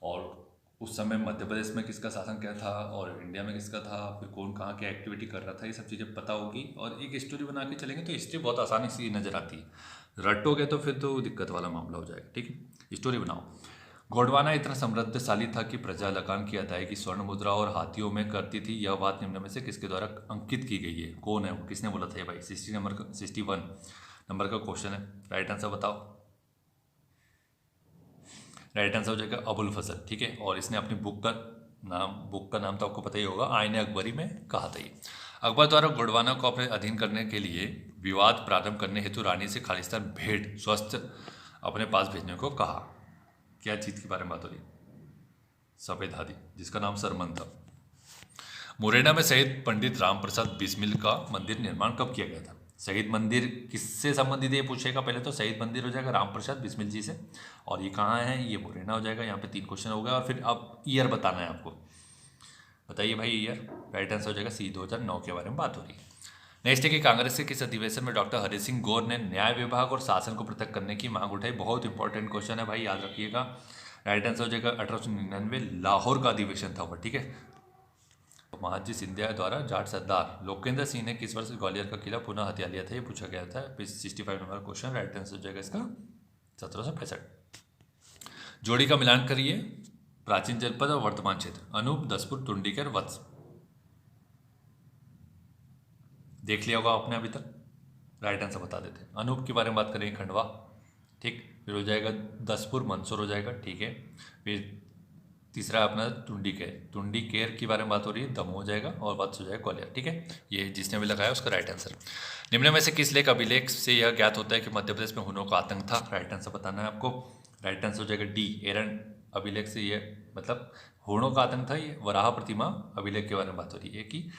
और उस समय मध्य प्रदेश में किसका शासन क्या था और इंडिया में किसका था, फिर कौन कहाँ क्या एक्टिविटी कर रहा था, ये सब चीज़ें पता होगी और एक स्टोरी बना के चलेंगे तो हिस्ट्री बहुत आसानी से नज़र आती है। रटोगे तो फिर तो दिक्कत वाला मामला हो जाएगा, ठीक है। स्टोरी बनाओ। गोंडवाना इतना समृद्धशाली था कि प्रजा लगान की अदायगी स्वर्ण मुद्रा और हाथियों में करती थी, यह बात निम्न में से किसके द्वारा अंकित की गई है, कौन है वो, किसने बोला था ये भाई। 61 नंबर का क्वेश्चन है, राइट आंसर बताओ। राइट आंसर हो जाएगा अबुल फजल, ठीक है। और इसने अपनी बुक का नाम तो आपको पता ही होगा, आईने अकबरी में कहा था ये। अकबर द्वारा गोंडवाना को अपने अधीन करने के लिए विवाद प्रारंभ करने हेतु रानी से खालिस्तान भेंट स्वस्थ अपने पास भेजने को कहा, क्या चीज़ के बारे में बात हो रही है, सफेद हाथी जिसका नाम सरमन था। मुरैना में शहीद पंडित राम प्रसाद बिस्मिल का मंदिर निर्माण कब किया गया था। शहीद मंदिर किससे संबंधित है ये पूछेगा, पहले तो शहीद मंदिर हो जाएगा राम प्रसाद बिस्मिल जी से, और ये कहाँ है, ये मुरैना हो जाएगा। यहाँ पे 3 क्वेश्चन हो गया और फिर अब ईयर बताना है आपको, बताइए भाई ईयर। राइट आंसर हो जाएगा सी 2009 के बारे में बात हो रही है। नेक्स्ट है कि कांग्रेस के किस अधिवेशन में डॉक्टर हरि सिंह गौर ने न्याय विभाग और शासन को पृथक करने की मांग उठाई, बहुत इंपॉर्टेंट क्वेश्चन है भाई, याद रखिएगा। राइट आंसर हो जाएगा 1899 लाहौर का अधिवेशन था वह, ठीक है। महाजी सिंधिया द्वारा जाट सरदार लोकेंद्र सिंह ने किस वर्ष ग्वालियर का किला पुनः हथिया लिया था, ये पूछा गया था। 65 नंबर क्वेश्चन, राइट आंसर हो जाएगा इसका 1765। जोड़ी का मिलान करिए, प्राचीन जनपद और वर्तमान क्षेत्र, अनूप, दसपुर, टुंडीकर, वत्स, देख लिया होगा आपने अभी तक। राइट आंसर बता देते हैं, अनूप के बारे में बात करेंगे खंडवा, ठीक। फिर हो जाएगा दसपुर मंदसौर हो जाएगा, ठीक है। फिर तीसरा अपना टुंडीकेर के बारे में बात हो रही है, दमोह हो जाएगा, और वत्स हो जाएगा ग्वालियर, ठीक है। ये जिसने भी लगाया उसका राइट आंसर। निम्न में से किस लेख अभिलेख से यह ज्ञात होता है कि मध्य प्रदेश में हुनों का आतंक था, राइट आंसर बताना है आपको। राइट आंसर हो जाएगा डी, एरन अभिलेख से ये मतलब हुनों का आतंक था। ये वराह प्रतिमा अभिलेख के बारे में बात हो रही है कि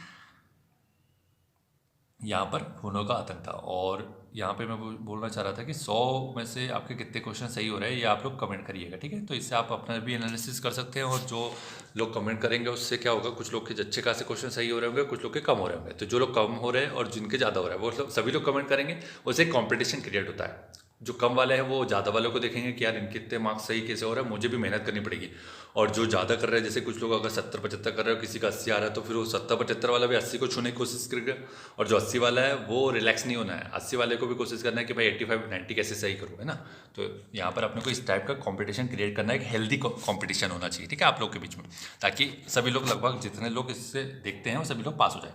यहाँ पर हुनों का आतंक था। और यहाँ पे मैं बोलना चाह रहा था कि 100 में से आपके कितने क्वेश्चन सही हो रहे हैं ये आप लोग कमेंट करिएगा, ठीक है। तो इससे आप अपना भी एनालिसिस कर सकते हैं, और जो लोग कमेंट करेंगे उससे क्या होगा, कुछ लोग के अच्छे खासे क्वेश्चन सही हो रहे होंगे, कुछ लोग के कम हो रहे होंगे। तो जो लोग कम हो रहे हैं और जिनके ज़्यादा हो रहा है वो लोग सभी लोग कमेंट करेंगे, उससे एक कॉम्पिटिशन क्रिएट होता है। जो कम वाले हैं वो ज़्यादा वालों को देखेंगे कि यार इनके इतने मार्क्स सही कैसे हो रहा है, मुझे भी मेहनत करनी पड़ेगी। और जो ज़्यादा कर रहे हैं, जैसे कुछ लोग अगर 70-75 कर रहे हो, किसी का 80 आ रहा है, तो फिर वो 70-75 वाला भी 80 को छूने की कोशिश करेगा। और जो 80 वाला है वो रिलैक्स नहीं होना है, 80 वाले को भी कोशिश करना है कि भाई 85-90 कैसे सही करूँ, है ना। तो यहाँ पर अपने को इस टाइप का कॉम्पिटिशन क्रिएट करना है, एक हेल्दी कॉम्पिटिशन होना चाहिए, ठीक है, आप लोग के बीच में, ताकि सभी लोग लगभग जितने लोग इससे देखते हैं वो सभी लोग पास हो जाए,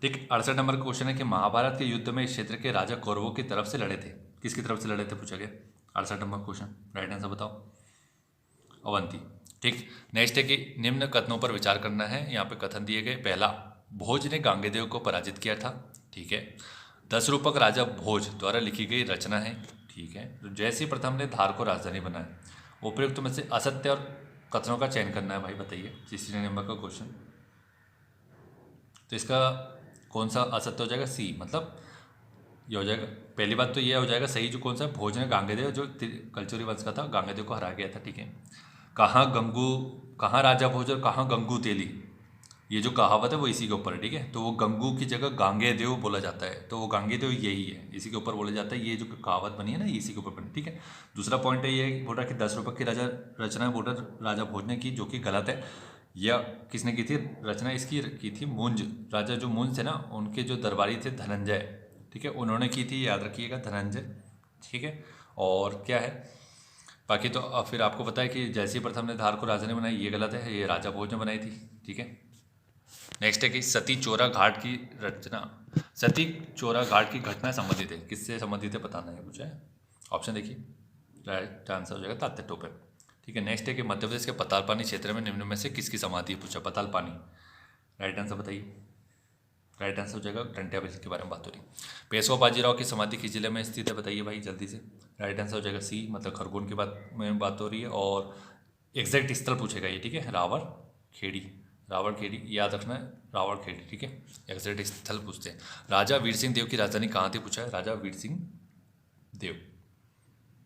ठीक। 68 नंबर का क्वेश्चन है कि महाभारत के युद्ध में इस क्षेत्र के राजा कौरवों की तरफ से लड़े थे, किसकी तरफ से लड़े थे पूछा गया। 68 नंबर क्वेश्चन, राइट आंसर बताओ। अवंती। ठीक, नेक्स्ट है कि निम्न कथनों पर विचार करना है। यहाँ पे कथन दिए गए। पहला, भोज ने गांगेय को पराजित किया था। ठीक है। 10 रूपक राजा भोज द्वारा लिखी गई रचना है। ठीक है। तो जयसिंह प्रथम ने धार को राजधानी बनाया। उपयुक्त में से असत्य और कथनों का चयन करना है भाई, बताइए। तीसरे नंबर का क्वेश्चन। तो इसका कौन सा असत्य हो जाएगा? सी, मतलब ये हो जाएगा। पहली बात तो ये हो जाएगा सही, जो कौन सा भोज ने गांगेय जो कलचुरी वंश का था, गांगेय को हरा गया था। ठीक है। कहाँ राजा भोज और कहाँ गंगू तेली, ये जो कहावत है वो इसी के ऊपर है। ठीक है। तो वो गंगू की जगह गांगेय बोला जाता है, तो वो गांगेय यही है, इसी के ऊपर बोला जाता है। ये जो कहावत बनी है ना, इसी के ऊपर बनी। ठीक है। दूसरा पॉइंट है ये बोल रहा है कि 10 रूपक की रचना बोल रहा राजा भोज ने की, जो कि गलत है। या किसने की थी रचना? इसकी की थी मुंज राजा, जो मुंज थे ना, उनके जो दरबारी थे धनंजय। ठीक है, उन्होंने की थी, याद रखिएगा, धनंजय। ठीक है। और क्या है बाकी तो फिर आपको पता है कि जयसिंह प्रथम ने धार को राजधानी बनाई, ये गलत है, ये राजा भोज ने बनाई थी। ठीक है। नेक्स्ट है कि सती चोरा घाट की रचना, सती चोरा घाट की घटना संबंधित है, किससे संबंधित है बताना है पूछा है। ऑप्शन देखिए, राइट आंसर हो जाएगा तात्या टोपे। ठीक है। नेक्स्ट है कि मध्य प्रदेश के पतालपानी क्षेत्र में निम्न में से किसकी समाधि है पूछा? पतालपानी, राइट आंसर बताइए। राइट आंसर हो जाएगा टंट्या के बारे में बात हो रही। पेशवा बाजीराव की समाधि किस जिले में स्थित है बताइए भाई जल्दी से। राइट आंसर हो जाएगा सी, मतलब खरगोन की बात हो रही है। और एग्जैक्ट स्थल पूछेगा ये। ठीक है। रावण खेड़ी याद रखना है, रावण खेड़ी। ठीक है। एग्जैक्ट स्थल पूछते हैं। राजा वीर सिंह देव की राजधानी कहाँ थी पूछा है? राजा वीर सिंह देव,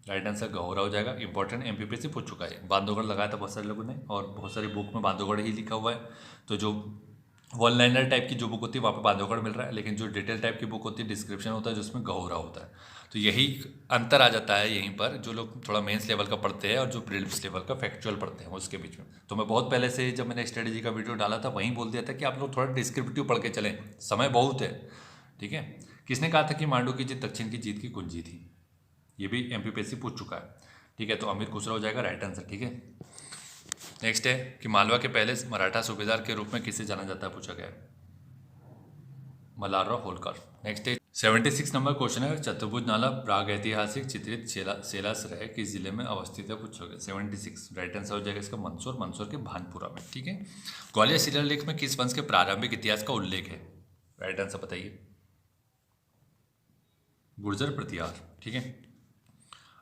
राइट आंसर गौरा हो जाएगा। इंपॉर्टेंट एमपीपीएससी पूछ चुका है। बांधवगढ़ लगाया था बहुत सारे लोगों ने, और बहुत सारी बुक में बांधवगढ़ ही लिखा हुआ है। तो जो वन लाइनर टाइप की जो बुक होती है वहाँ पे बांधवगढ़ मिल रहा है, लेकिन जो डिटेल टाइप की बुक होती है, डिस्क्रिप्शन होता है, जिसमें गौरा होता है। तो यही अंतर आ जाता है यहीं पर, जो लोग थोड़ा मेंस लेवल का पढ़ते हैं और जो प्रीलिम्स लेवल का फैक्चुअल पढ़ते हैं उसके बीच में। तो मैं बहुत पहले से जब मैंने स्ट्रेटेजी का वीडियो डाला था वहीं बोल दिया था कि आप लोग थोड़ा डिस्क्रिप्टिव पढ़ के चलें, समय बहुत है। ठीक है। किसने कहा था कि मांडू की जीत दक्षिण की जीत की कुंजी थी? ये भी एमपीपीएससी पूछ चुका है। ठीक है। तो अमित कुशरा हो जाएगा राइट आंसर। ठीक है। नेक्स्ट है कि मालवा के पहले मराठा सूबेदार के रूप में किसे जाना जाता है पूछा गया है? मल्हारराव होलकर। नेक्स्ट है 76 नंबर क्वेश्चन है। चतुर्भुज नाला प्राग ऐतिहासिक चित्रित सेलासराय किस जिले में अवस्थित है पूछा गया? 76 राइट आंसर हो जाएगा इसका मंदसौर के भानपुरा में। ठीक है। ग्वालियर शिलालेख में किस वंश के प्रारंभिक इतिहास का उल्लेख है? राइट आंसर बताइए। गुर्जर प्रतिहार। ठीक है।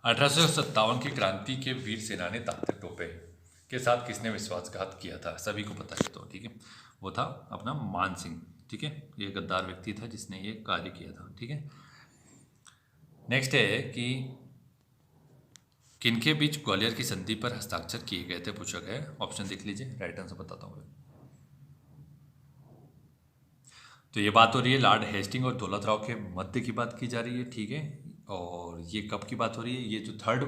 1857 की क्रांति के वीर सेनानी तात्या टोपे के साथ किसने विश्वासघात किया था? सभी को पता है तो। ठीक है। वो था अपना मान सिंह। ठीक है। ये गद्दार व्यक्ति था जिसने ये कार्य किया था। ठीक है। नेक्स्ट है कि किनके बीच ग्वालियर की संधि पर हस्ताक्षर किए गए थे पूछा गया है। ऑप्शन देख लीजिए, राइट आंसर बताता हूँ। तो ये बात हो रही है लॉर्ड हेस्टिंग और दौलत राव के मध्य की बात की जा रही है। ठीक है। और ये कब की बात हो रही है? ये जो थर्ड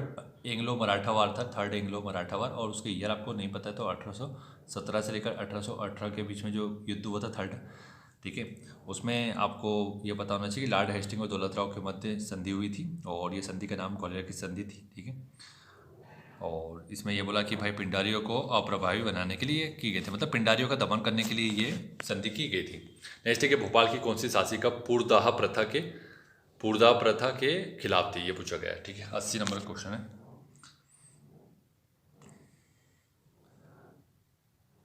एंग्लो मराठा वार था, थर्ड एंग्लो मराठा वार, और उसके ईयर आपको नहीं पता है तो 1817 से लेकर 1818 के बीच में जो युद्ध हुआ था थर्ड। ठीक है। उसमें आपको ये पता होना चाहिए कि लॉर्ड हेस्टिंग और दौलत राव के मध्य संधि हुई थी, और ये संधि का नाम ग्वालियर की संधि थी। ठीक है। और इसमें ये बोला कि भाई पिंडारियों को अप्रभावी बनाने के लिए की गई थी, मतलब पिंडारियों का दमन करने के लिए ये संधि की गई थी। नेक्स्ट है कि भोपाल की कौन सी शासिका पुरदाह प्रथा के खिलाफ थी? ये पूछा गया है। ठीक है। 80 नंबर क्वेश्चन है।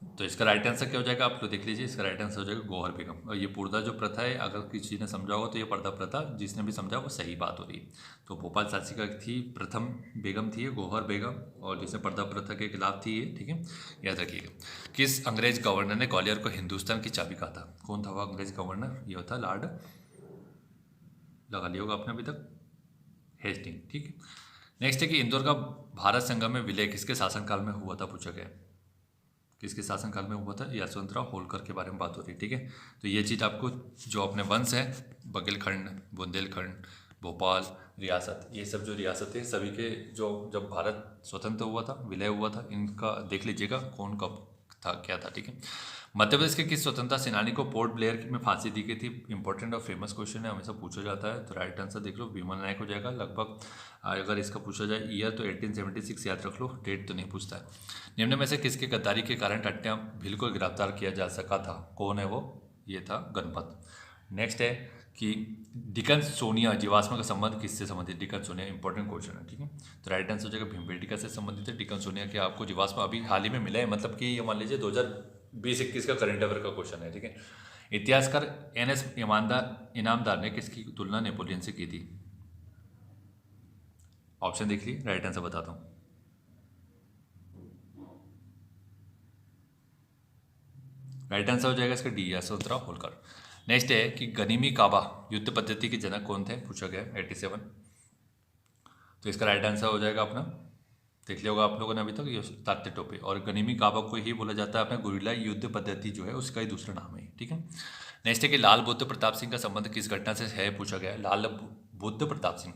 तो इसका राइट आंसर क्या हो जाएगा आप लोग देख लीजिए। इसका राइट आंसर हो जाएगा गौहर बेगम। और ये पुरदा जो प्रथा है, अगर किसी ने समझा होगा तो ये पर्दा प्रथा, जिसने भी समझा वो सही बात हो रही है। तो भोपाल शासिका थी प्रथम बेगम थी गौहर बेगम, और जिसने पर्दा प्रथा के खिलाफ थी ये। ठीक है। याद रखिएगा। किस अंग्रेज गवर्नर ने ग्वालियर को हिंदुस्तान की चाबी कहा था? कौन था वो अंग्रेज गवर्नर? ये होता लॉर्ड, लगा लिया होगा आपने अभी तक, हेस्टिंग। ठीक है। नेक्स्ट है कि इंदौर का भारत संगम में विलय किसके शासनकाल में हुआ था पूछा गया? किसके शासनकाल में हुआ था? यशवंतराव होलकर के बारे में बात हो रही है। ठीक है। तो ये चीज़ आपको जो अपने वंश है, बघेलखंड, बुंदेलखंड, भोपाल रियासत, ये सब जो रियासतें सभी के जो जब भारत स्वतंत्र हुआ था, विलय हुआ था, इनका देख लीजिएगा कौन कब था क्या था। ठीक है। मध्य प्रदेश के किस स्वतंत्रता सेनानी को पोर्ट ब्लेयर में फांसी दी गई थी? इंपॉर्टेंट और फेमस क्वेश्चन है, हमेशा पूछा जाता है। तो राइट आंसर देख लो, विमल नायक हो जाएगा। लगभग अगर इसका पूछा जाए ईयर तो 1876 याद रख लो, डेट तो नहीं पूछता है। निम्न में से किसके गद्दारी के कारण टट्टिया भील को गिरफ्तार किया जा सका था? कौन है वो? ये था गणपत। नेक्स्ट है कि डिकन्सोनिया जीवाश्म का संबंध किससे संबंधित, डिकन्सोनिया इंपॉर्टेंट क्वेश्चन है, ठीक है। तो राइट आंसर हो जाएगा भीमबेटका से संबंधित है डिकन्सोनिया के आपको जीवाश्म अभी हाल ही में मिला है, मतलब कि ये मान लीजिए 2020-21 का करंट अफेयर का क्वेश्चन है, ठीक है। इतिहासकार NS इनामदार ने किसकी तुलना नेपोलियन से की थी? ऑप्शन देख लीजिए, राइट आंसर बताता हूँ। राइट आंसर हो जाएगा इसका डी, यशवंतराव होलकर। नेक्स्ट है कि गनीमी काबा युद्ध पद्धति के जनक कौन थे, पूछा गया 87। तो इसका राइट आंसर हो जाएगा अपना, देख लिया होगा आप लोगों ने अभी तक, ये तात्या टोपे। और गनीमी काबा को ही बोला जाता है अपना गुरिल्ला युद्ध पद्धति जो है उसका ही दूसरा नाम है, ठीक है। नेक्स्ट है कि लाल बुद्ध प्रताप सिंह का संबंध किस घटना से है, पूछा गया है। लाल बुद्ध प्रताप सिंह,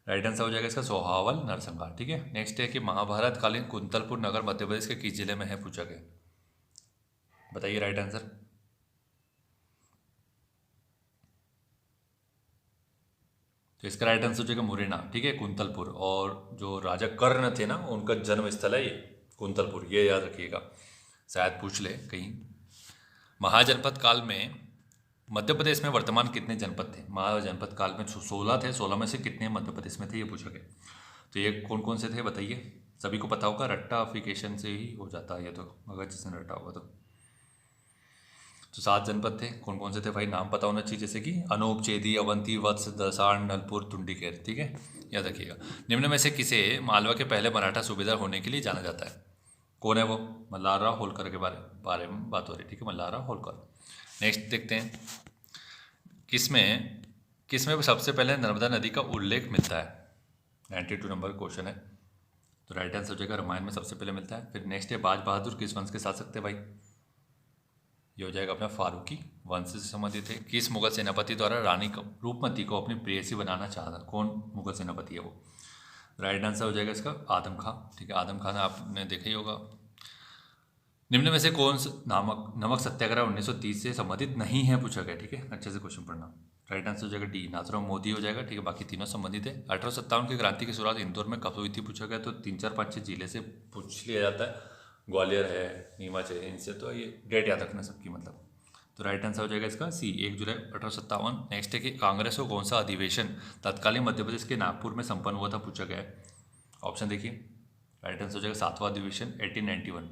राइट आंसर हो जाएगा इसका सोहावल नरसंहार, ठीक है। नेक्स्ट है कि महाभारत कालीन कुंतलपुर नगर मध्य प्रदेश के किस जिले में है, पूछा गया, बताइए राइट आंसर। तो इसका राइट आंसर हो जाएगा मुरैना, ठीक है, कुंतलपुर। और जो राजा कर्ण थे ना उनका जन्म स्थल है ये कुंतलपुर, ये याद रखिएगा, शायद पूछ ले कहीं। महाजनपद काल में मध्य प्रदेश में वर्तमान कितने जनपद थे? महाजनपद काल में 16 थे, 16 में से कितने मध्य प्रदेश में थे, ये पूछा गया। तो ये कौन कौन से थे बताइए, सभी को पता होगा, रट्टाफिकेशन से ही हो जाता है ये तो, अगर जिसने रट्टा होगा तो 7 जनपद थे। कौन कौन से थे भाई, नाम पता होना चाहिए, जैसे कि अनूप, चेदी, अवंती, वत्स, दसाड़, नलपुर, टुंडीकेर, ठीक है, याद रखिएगा। निम्न में से किसे मालवा के पहले मराठा सूबेदार होने के लिए जाना जाता है, कौन है वो? मल्हारराव होलकर के बारे में बात हो रही है, ठीक है, मल्हारराव होलकर। नेक्स्ट देखते हैं, किसमें सबसे पहले नर्मदा नदी का उल्लेख मिलता है? 92 नंबर क्वेश्चन है, तो राइट आंसर हो जाएगा रामायण में सबसे पहले मिलता है। फिर नेक्स्ट है बाज बहादुर किस वंश के शासक थे भाई, ये हो जाएगा अपना फारूकी वंश से संबंधित है। किस मुगल सेनापति द्वारा रानी रूपमती को अपनी प्रेयसी बनाना चाहा, कौन मुगल सेनापति है वो? राइट आंसर हो जाएगा इसका आदम खां, ठीक है, आदम खान आपने देखा ही होगा। निम्न में से कौन नमक सत्याग्रह 1930 से संबंधित नहीं है, पूछा गया, ठीक है, अच्छे से क्वेश्चन पढ़ना। राइट आंसर हो जाएगा डी, नाथुराम मोदी हो जाएगा, ठीक है, बाकी तीनों संबंधित है। 1857 की क्रांति की शुरुआत इंदौर में कब हुई थी, पूछा गया, तो 3, 4, 5, 6 जिले से पूछ लिया जाता है, ग्वालियर है, नीमच है, इनसे, तो ये डेट याद रखना सबकी, मतलब। तो राइट आंसर हो जाएगा इसका सी, 1 जुलाई 1857। नेक्स्ट है कि कांग्रेस को कौन सा अधिवेशन तत्कालीन मध्य प्रदेश के नागपुर में संपन्न हुआ था, पूछा गया है। ऑप्शन देखिए, राइट आंसर हो जाएगा 7वां अधिवेशन 1891।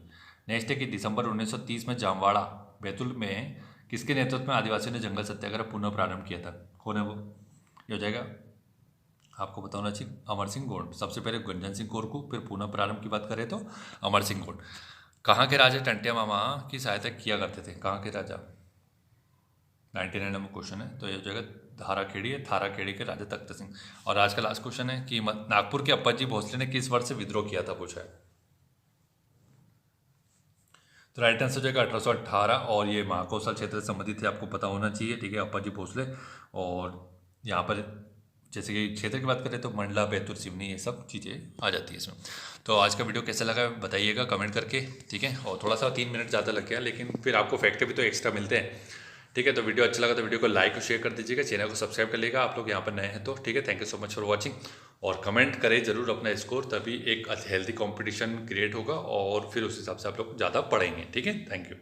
नेक्स्ट है कि दिसंबर 1930 में जामवाड़ा बैतूल में किसके नेतृत्व में आदिवासियों ने जंगल सत्याग्रह पुनः प्रारंभ किया था, कौन है वो? ये हो जाएगा, आपको बताना चाहिए, अमर सिंह गोंड। सबसे पहले गुंजन सिंह कोरकू, फिर पुनः प्रारंभ की बात करें तो अमर सिंह गोंड। कहाँ के राजा टंटिया मामा की सहायता किया करते थे, कहाँ के राजा? 99 नंबर क्वेश्चन है, तो ये हो जाएगा धाराखेड़ी है, थाराखेड़ी के राजा तख्त सिंह। और आज का लास्ट क्वेश्चन है कि नागपुर के अप्पाजी भोसले ने किस वर्ष से विद्रोह किया था, पूछा है। तो राइट आंसर हो जाएगा 1818, और ये महाकौशल क्षेत्र से संबंधित है, आपको पता होना चाहिए, ठीक है, अप्पाजी भोसले। और यहाँ पर जैसे कि क्षेत्र की बात करें तो मंडला, बैतूल, सिवनी, ये सब चीज़ें आ जाती है इसमें। तो आज का वीडियो कैसा लगा बताइएगा कमेंट करके, ठीक है। और थोड़ा सा 3 मिनट ज़्यादा लग गया, लेकिन फिर आपको फैक्ट भी तो एक्स्ट्रा मिलते हैं, ठीक है। तो वीडियो अच्छा लगा तो वीडियो को लाइक और शेयर कर दीजिएगा, चैनल को सब्सक्राइब कर लीजिएगा आप लोग यहाँ पर नए हैं तो, ठीक है। Thank you so much for watching, और कमेंट करें जरूर अपना स्कोर, तभी एक हेल्दी कॉम्पिटिशन क्रिएट होगा और फिर उस हिसाब से आप लोग ज़्यादा पढ़ेंगे, ठीक है। Thank you.